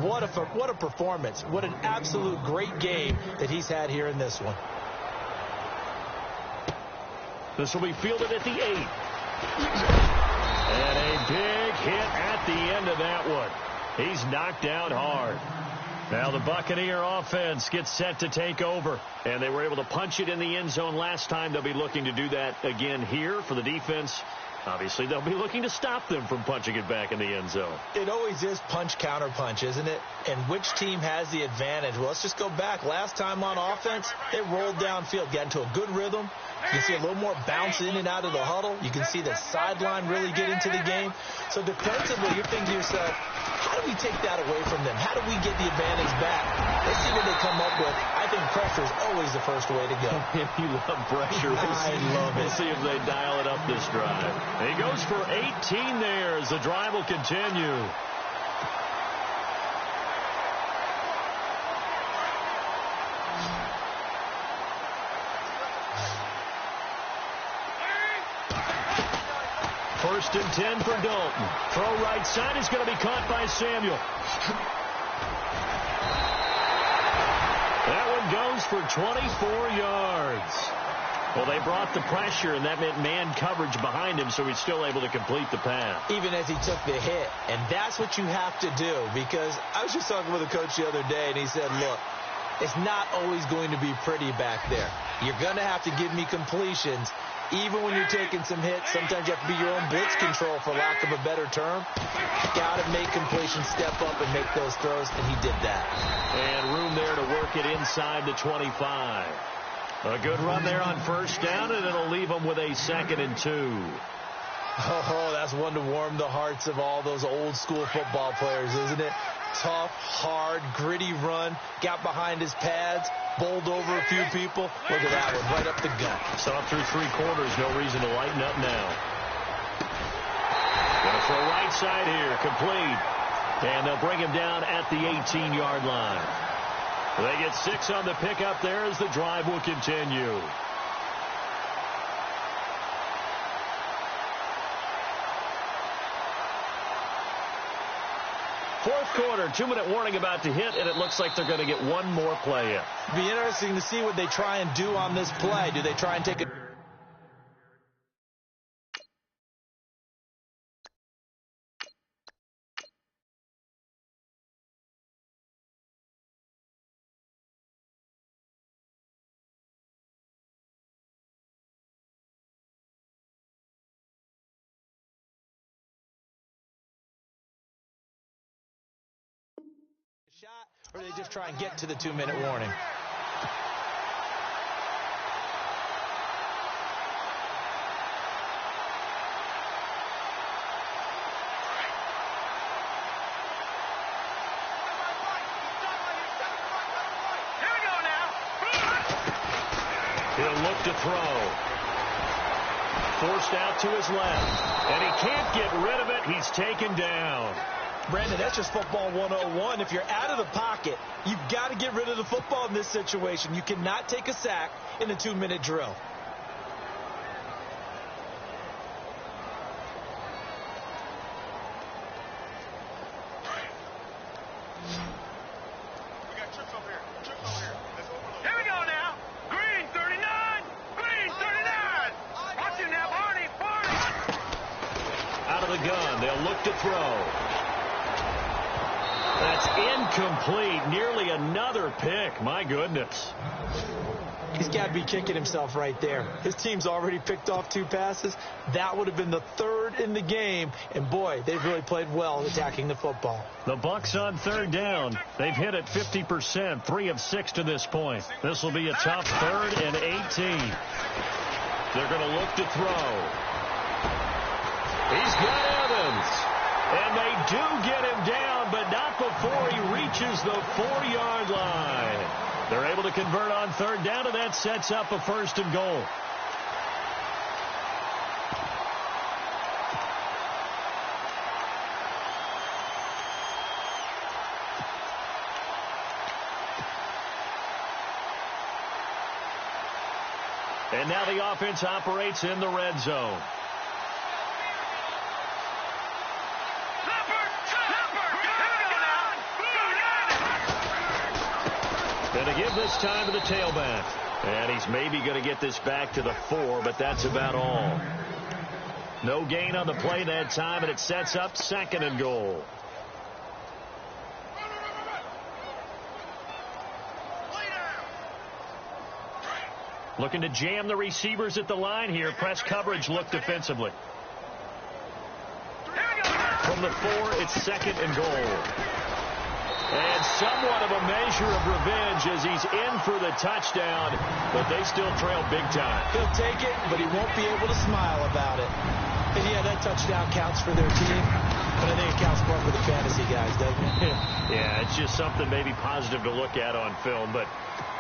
What a performance. What an absolute great game that he's had here in this one. This will be fielded at the 8. And a big hit at the end of that one. He's knocked down hard. Now the Buccaneer offense gets set to take over. And they were able to punch it in the end zone last time. They'll be looking to do that again here for the defense. Obviously, they'll be looking to stop them from punching it back in the end zone. It always is punch, counter punch, isn't it? And which team has the advantage? Well, let's just go back. Last time on offense, they rolled downfield, got into a good rhythm. You can see a little more bounce in and out of the huddle. You can see the sideline really get into the game. So defensively, you're thinking to yourself, how do we take that away from them? How do we get the advantage back? Let's see what they come up with. I think pressure is always the first way to go. You love pressure. I love it. We'll see if they dial it up this drive. He goes for 18 there as the drive will continue. First and 10 for Dalton. Throw right side is going to be caught by Samuel. That one goes for 24 yards. Well, they brought the pressure, and that meant man coverage behind him, so he's still able to complete the pass. Even as he took the hit. And that's what you have to do, because I was just talking with a coach the other day, and he said, look, it's not always going to be pretty back there. You're going to have to give me completions. Even when you're taking some hits, sometimes you have to be your own blitz control, for lack of a better term. Got to make completions, step up, and make those throws, and he did that. And room there to work it inside the 25. A good run there on first down, and it'll leave them with a 2nd and 2. Oh, that's one to warm the hearts of all those old school football players, isn't it? Tough, hard, gritty run, got behind his pads, bowled over a few people. Look at that one, right up the gut. Saw through 3 quarters, no reason to lighten up now. Gonna throw right side here, complete. And they'll bring him down at the 18-yard line. They get 6 on the pickup there as the drive will continue. Fourth quarter, 2-minute warning about to hit, and it looks like they're going to get one more play in. It'll be interesting to see what they try and do on this play. Do they try and take a... shot, or do they just try and get to the 2-minute warning? Here we go now. He'll look to throw. Forced out to his left. And he can't get rid of it. He's taken down. Brandon, that's just football 101. If you're out of the pocket, you've got to get rid of the football in this situation. You cannot take a sack in a 2-minute drill. We got trips over here. Trips over here. Here we go now. Green 39. Green 39. Watch it now, Barney. Barney. Out of the gun. They'll look to throw. That's incomplete. Nearly another pick. My goodness. He's got to be kicking himself right there. His team's already picked off 2 passes. That would have been the 3rd in the game. And, boy, they've really played well attacking the football. The Bucs on 3rd down. They've hit it 50%, 3 of 6 to this point. This will be a tough 3rd and 18. They're going to look to throw. He's got Evans. And they do get him down, but not before he reaches the 4-yard line. They're able to convert on third down, and that sets up a 1st and goal. And now the offense operates in the red zone. Going to give this time to the tailback. And he's maybe going to get this back to the 4, but that's about all. No gain on the play that time, and it sets up 2nd and goal. Looking to jam the receivers at the line here. Press coverage look defensively. From the 4, it's 2nd and goal. And somewhat of a measure of revenge as he's in for the touchdown, but they still trail big time. He'll take it, but he won't be able to smile about it. And yeah, that touchdown counts for their team, but I think it counts more for the fantasy guys, doesn't it? Yeah, it's just something maybe positive to look at on film, but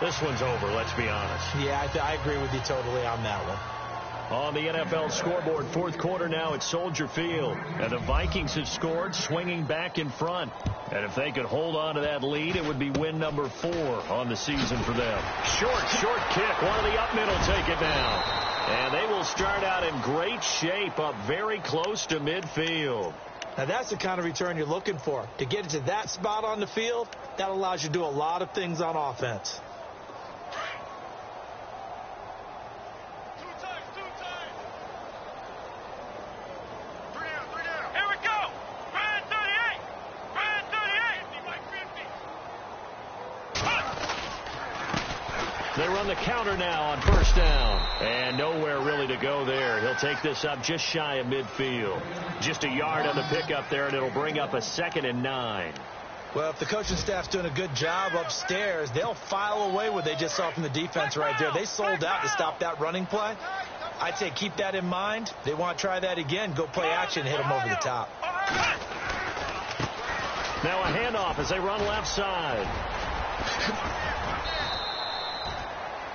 this one's over, let's be honest. Yeah, I agree with you totally on that one. On the NFL scoreboard, 4th quarter now at Soldier Field. And the Vikings have scored, swinging back in front. And if they could hold on to that lead, it would be win number 4 on the season for them. Short kick. One of the up middle take it down. And they will start out in great shape, up very close to midfield. Now, that's the kind of return you're looking for. To get to that spot on the field, that allows you to do a lot of things on offense. They run the counter now on 1st down. And nowhere really to go there. He'll take this up just shy of midfield. Just a yard on the pickup there, and it'll bring up a 2nd and 9. Well, if the coaching staff's doing a good job upstairs, they'll file away what they just saw from the defense right there. They sold out to stop that running play. I'd say keep that in mind. They want to try that again. Go play action, hit them over the top. Now a handoff as they run left side.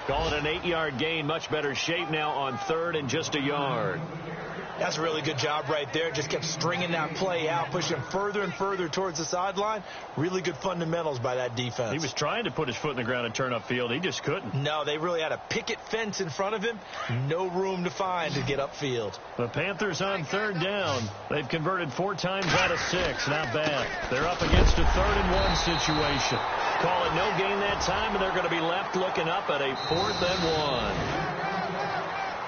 Call it an 8-yard gain. Much better shape now on 3rd and just a yard. That's a really good job right there. Just kept stringing that play out, pushing further and further towards the sideline. Really good fundamentals by that defense. He was trying to put his foot in the ground and turn upfield. He just couldn't. No, they really had a picket fence in front of him. No room to find to get upfield. The Panthers on 3rd down. They've converted 4 times out of 6. Not bad. They're up against a 3rd and 1 situation. Call it no gain that time, and they're going to be left looking up at a 4th and 1.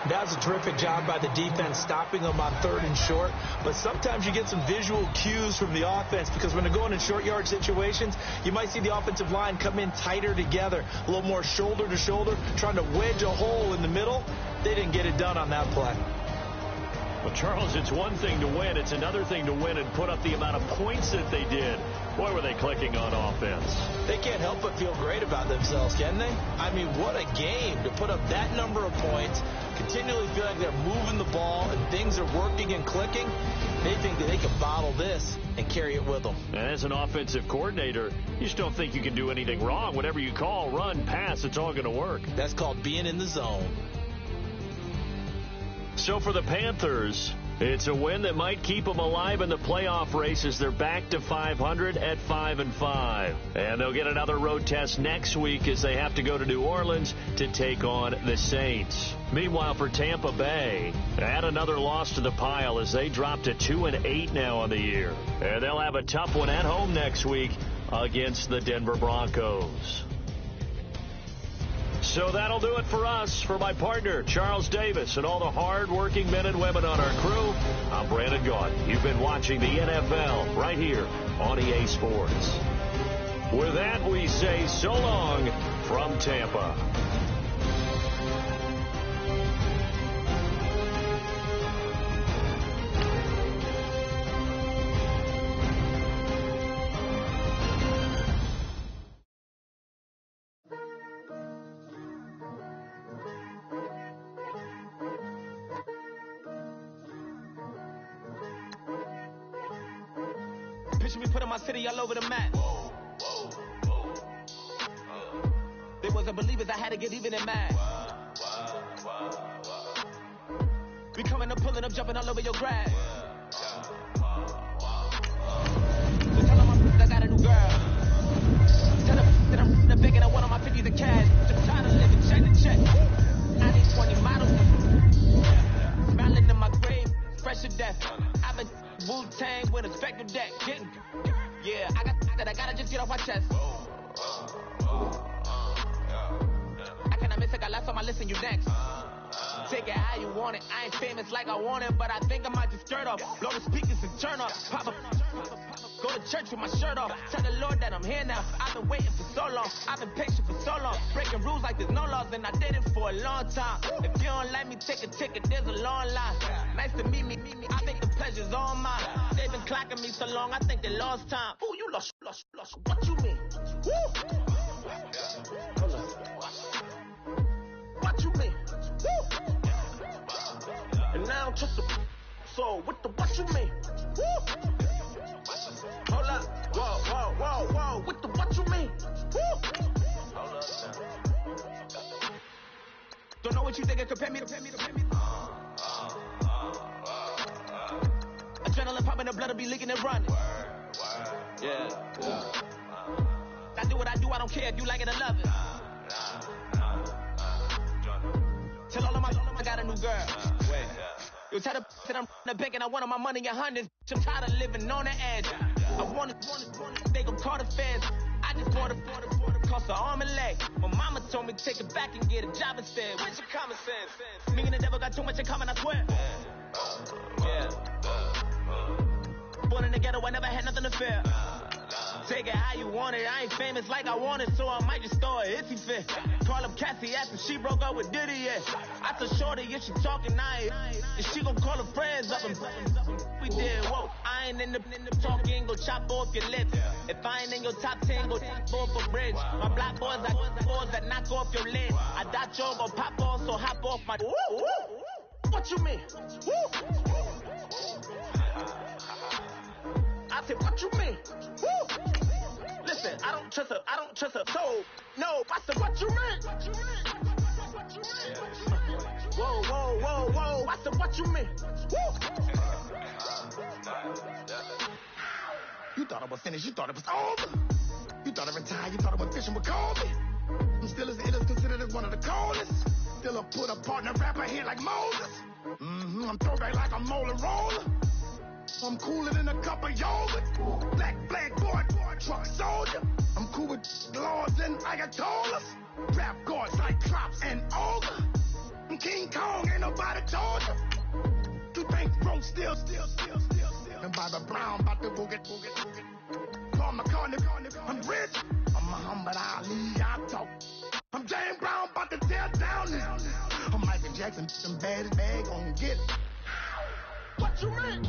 That was a terrific job by the defense, stopping them on 3rd and short. But sometimes you get some visual cues from the offense, because when they're going in short yard situations, you might see the offensive line come in tighter together, a little more shoulder to shoulder, trying to wedge a hole in the middle. They didn't get it done on that play. Well, Charles, it's one thing to win. It's another thing to win and put up the amount of points that they did. Boy, were they clicking on offense. They can't help but feel great about themselves, can they? I mean, what a game to put up that number of points, continually feel like they're moving the ball and things are working and clicking. They think that they can bottle this and carry it with them. As an offensive coordinator, you just don't think you can do anything wrong. Whatever you call, run, pass, it's all going to work. That's called being in the zone. So for the Panthers, it's a win that might keep them alive in the playoff race as they're back to 500 at 5-5. And they'll get another road test next week as they have to go to New Orleans to take on the Saints. Meanwhile, for Tampa Bay, add another loss to the pile as they drop to 2-8 now on the year. And they'll have a tough one at home next week against the Denver Broncos. So that'll do it for us. For my partner, Charles Davis, and all the hard-working men and women on our crew, I'm Brandon Gaudin. You've been watching the NFL right here on EA Sports. With that, we say so long from Tampa. Picture me putting my city all over the map. They wasn't believers, I had to get even and mad. We coming up, pulling up, jumping all over your grass. So tell them I got a new girl. Tell them that I'm the big and I want on my 50s and cash. Just tired of living check to check. I need 20 models. Smiling in my grave, fresh to death. I've been Wu-Tang with a spectral deck. Yeah, I gotta just get off my chest. I cannot miss it, got last on my list and you next. Take it how you want it. I ain't famous like I want it, but I think I might just stir up. Blow the speakers and turn up. Pop up. Go to church with my shirt off. Tell the Lord that I'm here now. I've been waiting for so long. I've been patient for so long. Breaking rules like there's no laws, and I did it for a long time. If you don't like me, take a ticket. There's a long line. Nice to meet me. I think the pleasure's all mine. They've been clocking me so long, I think they lost time. Ooh, you lost. What you mean? Woo! Hold up. What you mean? Woo! And now I'm just a so what you mean? Woo! Hold up, whoa, what you mean? Woo! Hold up. Don't know what you think, compare me. Adrenaline popping, the blood will be leaking and running. Yeah. I do what I do, I don't care if you like it or love it. Tell all of my I got a new girl. You tell the that I'm the bank and I want all my money in hundreds. I'm tired of living on the edge. I want it, they gon' call the feds. I just bought a cost an arm and leg. My mama told me take it back and get a job instead. Where's your common sense? Me and the devil got too much in common, I swear. Yeah. Born in the ghetto, I never had nothing to fear. Take it how you want it. I ain't famous like I want it, so I might just throw a hissy fit. Call up Cassie after she broke up with Diddy, yeah. I told Shorty if she talking, and she gon' call her friends up and we did, whoa. I ain't in the talking, go chop off your lips. If I ain't in your top 10, go top 4 for bridge. My black boys got boys that knock off your lid. I doubt you gon' pop off, so hop off my. What you mean? Woo! I said, what you mean? Woo! Listen, I don't trust her, so, no, I said, what you mean? Whoa, I said, what you mean? Woo! You thought I was finished, you thought it was over. You thought I retired, you thought I was fishing with Kobe. I'm still as ill as considered as one of the coldest. Still a put a partner rapper here like Moses. I'm throwback like a molar roller. I'm cooler than a cup of yogurt. Black boy, truck soldier. I'm cool with lords and ayatollahs. Rap gods like Klops and Ogre. I'm King Kong, ain't nobody told you. You think Bronx still. And Bobby Brown about to go get. Paul McCartney, I'm rich. I'm Muhammad Ali, I talk. I'm James Brown, about to tear down this. I'm Michael Jackson, some bad gon' get it. What you mean?